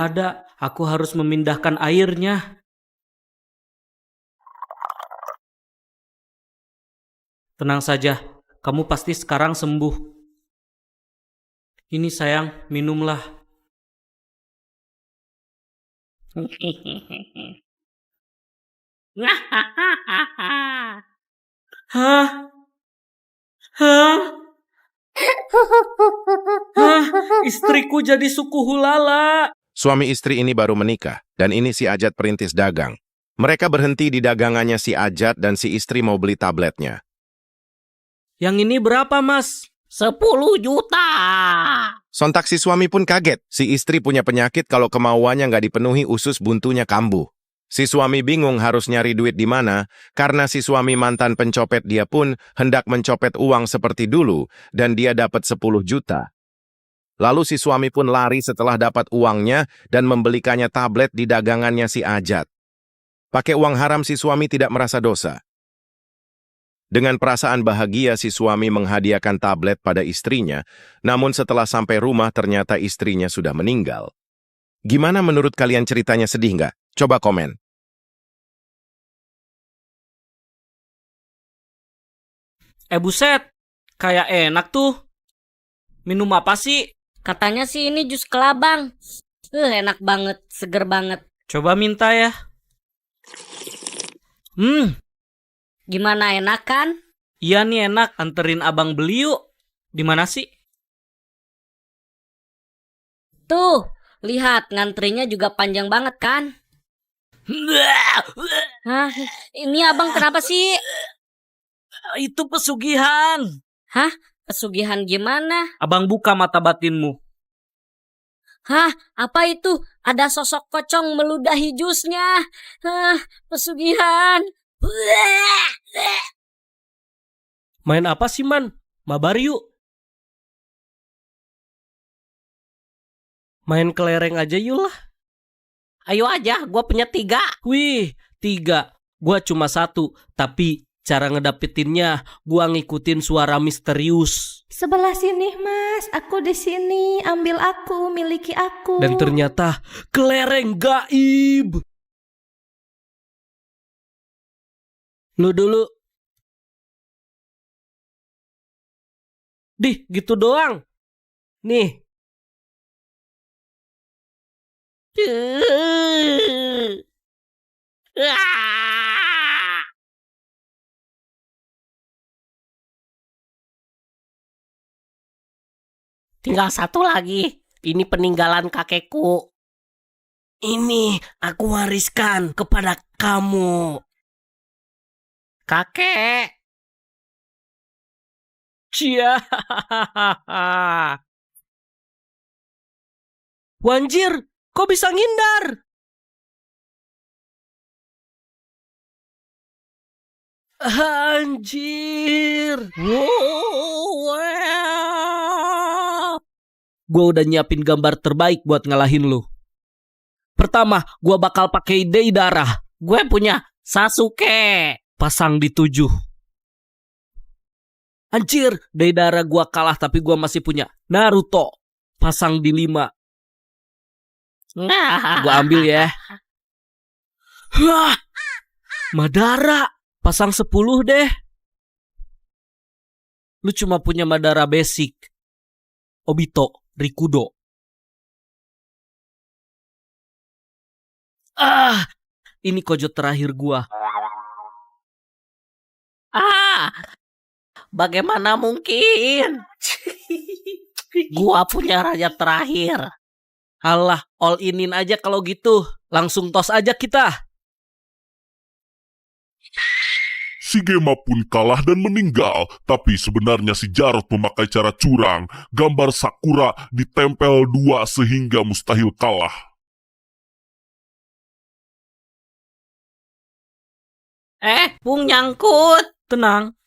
Ada, aku harus memindahkan airnya. Tenang saja, kamu pasti sekarang sembuh. Ini sayang, minumlah. Hah? Hah? Hah? Istriku jadi suku hulala. Suami istri ini baru menikah, dan ini si Ajat perintis dagang. Mereka berhenti di dagangannya si Ajat dan si istri mau beli tabletnya. Yang ini berapa, Mas? 10 juta. Sontak si suami pun kaget. Si istri punya penyakit kalau kemauannya nggak dipenuhi usus buntunya kambuh. Si suami bingung harus nyari duit di mana, karena si suami mantan pencopet dia pun hendak mencopet uang seperti dulu, dan dia dapat 10 juta. Lalu si suami pun lari setelah dapat uangnya dan membelikannya tablet di dagangannya si Ajat. Pakai uang haram si suami tidak merasa dosa. Dengan perasaan bahagia si suami menghadiahkan tablet pada istrinya, namun setelah sampai rumah ternyata istrinya sudah meninggal. Gimana menurut kalian ceritanya, sedih nggak? Coba komen. Buset, kayak enak tuh. Minum apa sih? Katanya sih ini jus kelabang. Enak banget, seger banget. Coba minta ya. Gimana, enak kan? Iya nih enak, anterin abang beli yuk. Di mana sih? Tuh, lihat ngantrinya juga panjang banget kan? Hah? Ini abang kenapa sih? Itu pesugihan. Hah? Pesugihan gimana? Abang buka mata batinmu. Hah? Apa itu? Ada sosok pocong meludahi jusnya. Hah? Pesugihan. Main apa sih, Man? Mabar yuk. Main kelereng aja yuk lah. Ayo aja, gue punya 3. Wih, 3. Gua cuma 1. Tapi cara ngedapetinnya, gua ngikutin suara misterius. Sebelah sini, Mas. Aku di sini. Ambil aku, miliki aku. Dan ternyata kelereng gaib. Lu dulu. Dih, gitu doang. Nih. Tinggal 1 lagi. Ini peninggalan kakekku. Ini aku wariskan kepada kamu. Kakek. Cia. Wanjir, kok bisa ngindar? Anjir. Gue udah nyiapin gambar terbaik buat ngalahin lu. Pertama, gue bakal pakai Deidara. Gue punya Sasuke. Pasang di 7. Anjir, Deidara gue kalah tapi gue masih punya Naruto. Pasang di 5. Gue ambil ya. Hah, Madara. Pasang 10 deh. Lu cuma punya Madara basic. Obito, Rikudo. Ini kojo terakhir gua. Bagaimana mungkin? Gua punya raja terakhir. Alah, all inin aja kalau gitu. Langsung tos aja kita. Si Gema pun kalah dan meninggal, tapi sebenarnya si Jarot memakai cara curang. Gambar Sakura ditempel 2 sehingga mustahil kalah. Pung nyangkut. Tenang.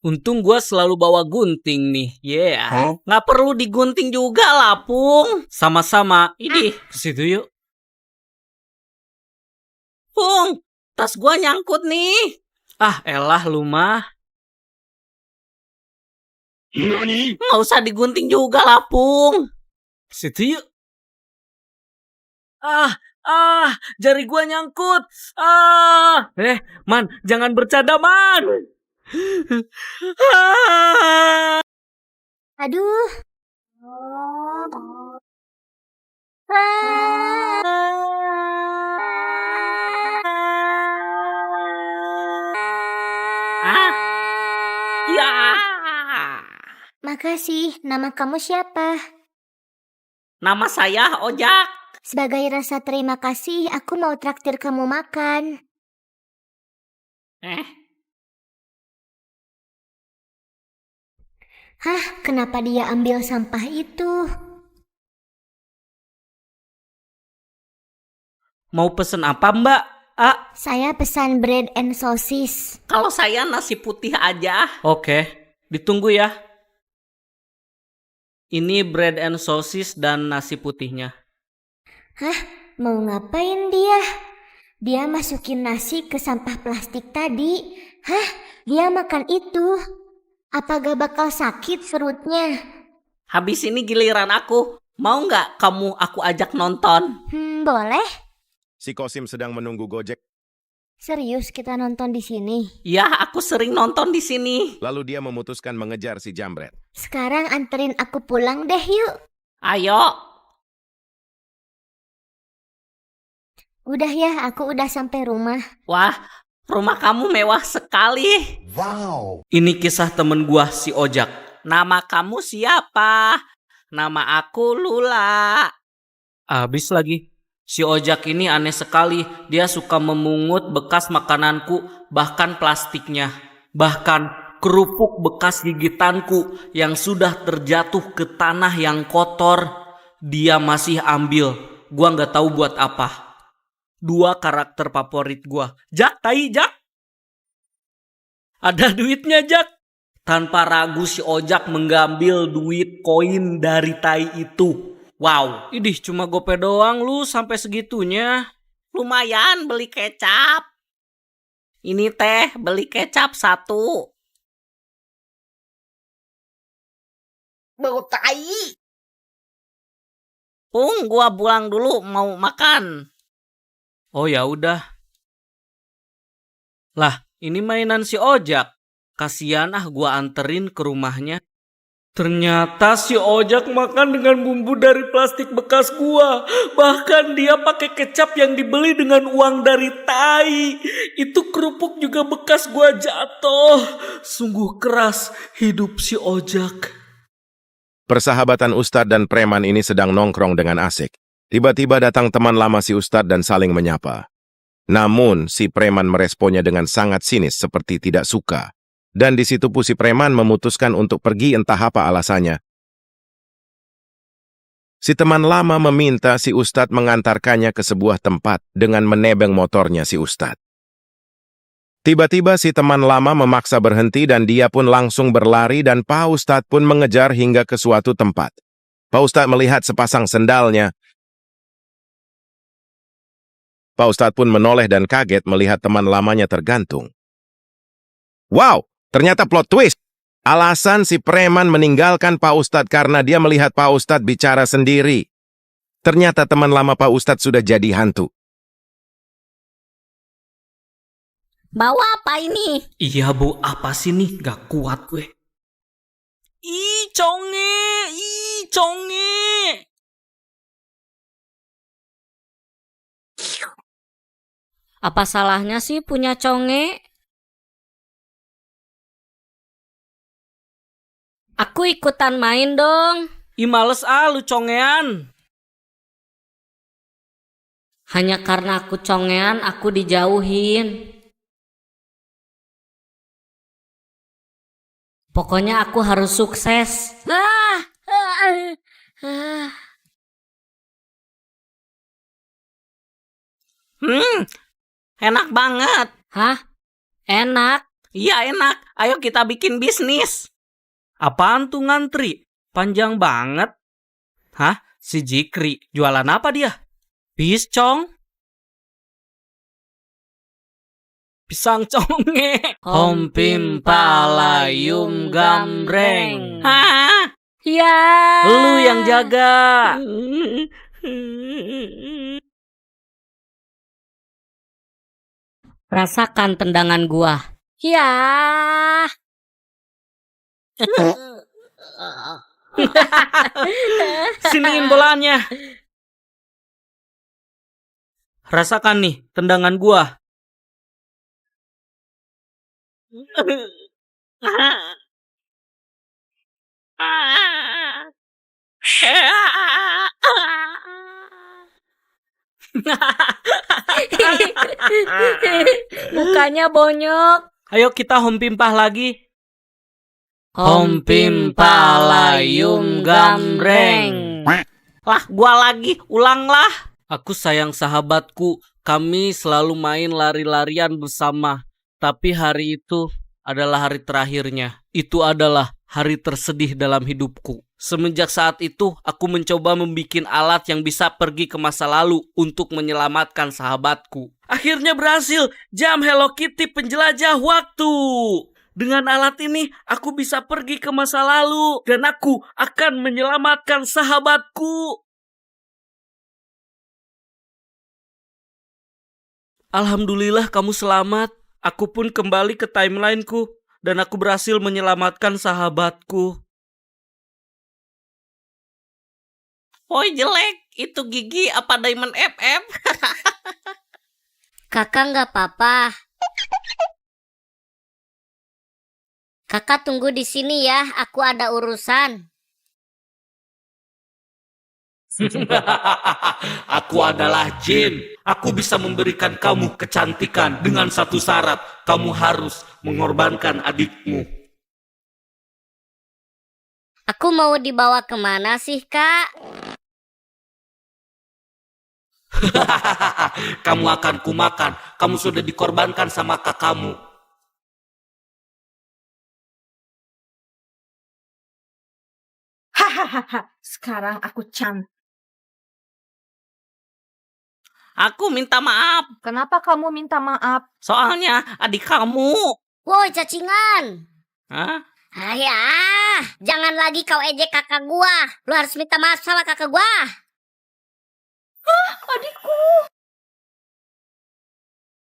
Untung gua selalu bawa gunting nih. Yeah. Nggak perlu digunting juga lah, Pung. Sama-sama. Ini, Kesitu yuk. Pung, tas gua nyangkut nih. Elah lu mah. Nggak usah digunting juga lah, Pung. Kesitu yuk. Jari gua nyangkut. Man, jangan bercanda, Man. Aduh. Ya. Makasih, nama kamu siapa? Nama saya Ojak. Sebagai rasa terima kasih, aku mau traktir kamu makan. Hah, kenapa dia ambil sampah itu? Mau pesen apa, Mbak? Saya pesan bread and sosis. Kalau saya nasi putih aja. Oke, ditunggu ya. Ini bread and sosis dan nasi putihnya. Hah, mau ngapain dia? Dia masukin nasi ke sampah plastik tadi. Hah, dia makan itu. Apa gak bakal sakit perutnya? Habis ini giliran aku. Mau nggak kamu aku ajak nonton? Boleh. Si Kosim sedang menunggu Gojek. Serius kita nonton di sini? Ya, aku sering nonton di sini. Lalu dia memutuskan mengejar si Jambret. Sekarang anterin aku pulang deh yuk. Ayo. Udah ya, aku udah sampai rumah. Wah, rumah kamu mewah sekali. Wow. Ini kisah temen gua si Ojak. Nama kamu siapa? Nama aku Lula. Abis lagi. Si Ojak ini aneh sekali. Dia suka memungut bekas makananku, bahkan plastiknya. Bahkan kerupuk bekas gigitanku yang sudah terjatuh ke tanah yang kotor. Dia masih ambil. Gua nggak tahu buat apa. 2 karakter favorit gua. Jak, tai, Jak. Ada duitnya, Jak. Tanpa ragu si Ojak mengambil duit koin dari tai itu. Wow. Idih, cuma gope doang lu sampai segitunya. Lumayan beli kecap. Ini teh beli kecap 1. Bau tai. Pung, gua pulang dulu mau makan. Oh ya udah. Lah, ini mainan si Ojak. Kasian gua anterin ke rumahnya. Ternyata si Ojak makan dengan bumbu dari plastik bekas gua. Bahkan dia pakai kecap yang dibeli dengan uang dari tai. Itu kerupuk juga bekas gua jatuh. Sungguh keras hidup si Ojak. Persahabatan Ustadz dan preman ini sedang nongkrong dengan asik. Tiba-tiba datang teman lama si Ustadz dan saling menyapa. Namun, si preman meresponnya dengan sangat sinis seperti tidak suka. Dan di situ pun si preman memutuskan untuk pergi entah apa alasannya. Si teman lama meminta si Ustadz mengantarkannya ke sebuah tempat dengan menebeng motornya si Ustadz. Tiba-tiba si teman lama memaksa berhenti dan dia pun langsung berlari dan Pak Ustadz pun mengejar hingga ke suatu tempat. Pak Ustadz melihat sepasang sendalnya. Pak Ustadz pun menoleh dan kaget melihat teman lamanya tergantung. Wow, ternyata plot twist. Alasan si preman meninggalkan Pak Ustadz karena dia melihat Pak Ustadz bicara sendiri. Ternyata teman lama Pak Ustadz sudah jadi hantu. Bawa apa ini? Iya bu, apa sih nih? Gak kuat gue. Ih, conge! Ih, conge! Apa salahnya sih punya conge? Aku ikutan main dong. Ih, males lu congean. Hanya karena aku congean, aku dijauhin. Pokoknya aku harus sukses. Enak banget. Hah? Enak? Iya enak. Ayo kita bikin bisnis. Apaan tuh ngantri? Panjang banget. Hah? Si Jikri. Jualan apa dia? Piscong? Pisang conge. Hompim palayum gambreng. Hah? Ya. Lu yang jaga. Rasakan tendangan gua. Ya. Siniin bolanya. Rasakan nih tendangan gua. Mukanya bonyok. Ayo kita hom pimpah lagi. Hom pimpah layum gambreng. Lah, gua lagi, ulanglah. Aku sayang sahabatku, kami selalu main lari-larian bersama. Tapi hari itu adalah hari terakhirnya. Itu adalah hari tersedih dalam hidupku. Semenjak saat itu, aku mencoba membuat alat yang bisa pergi ke masa lalu untuk menyelamatkan sahabatku. Akhirnya berhasil, jam Hello Kitty penjelajah waktu. Dengan alat ini, aku bisa pergi ke masa lalu dan aku akan menyelamatkan sahabatku. Alhamdulillah kamu selamat. Aku pun kembali ke timelineku dan aku berhasil menyelamatkan sahabatku. Woi jelek, itu Gigi apa Diamond FF? Kakak nggak apa-apa. Kakak tunggu di sini ya, aku ada urusan. Aku adalah jin. Aku bisa memberikan kamu kecantikan dengan satu syarat. Kamu harus mengorbankan adikmu. Aku mau dibawa kemana sih, Kak? Kamu akan kumakan. Kamu sudah dikorbankan sama kakakmu. Hahaha, sekarang aku cantik. Aku minta maaf. Kenapa kamu minta maaf? Soalnya adik kamu. Woi, cacingan. Hah? Ya, jangan lagi kau ejek kakak gua. Lu harus minta maaf sama kakak gua. Adikku.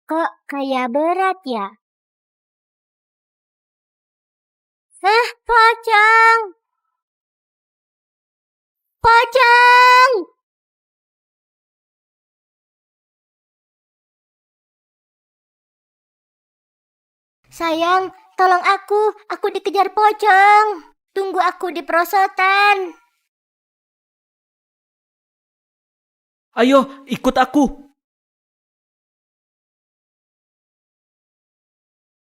Kok kayak berat ya? Hah, pocong! Pocong! Sayang, tolong aku dikejar pocong. Tunggu aku di perosotan. Ayo, ikut aku.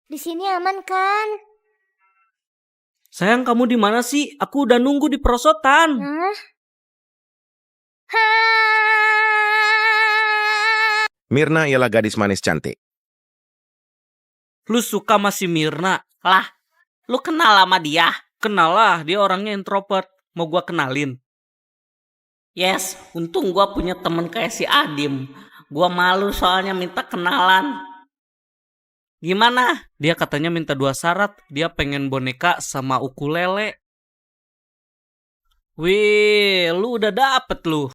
Di sini aman kan? Sayang, kamu di mana sih? Aku udah nunggu di perosotan. Hah? Mirna ialah gadis manis cantik. Lu suka masih Mirna? Lah, lu kenal sama dia? Kenal lah, dia orangnya introvert. Mau gua kenalin? Yes, untung gua punya temen kayak si Adim. Gua malu soalnya minta kenalan. Gimana? Dia katanya minta 2 syarat. Dia pengen boneka sama ukulele. Wih, lu udah dapet lu.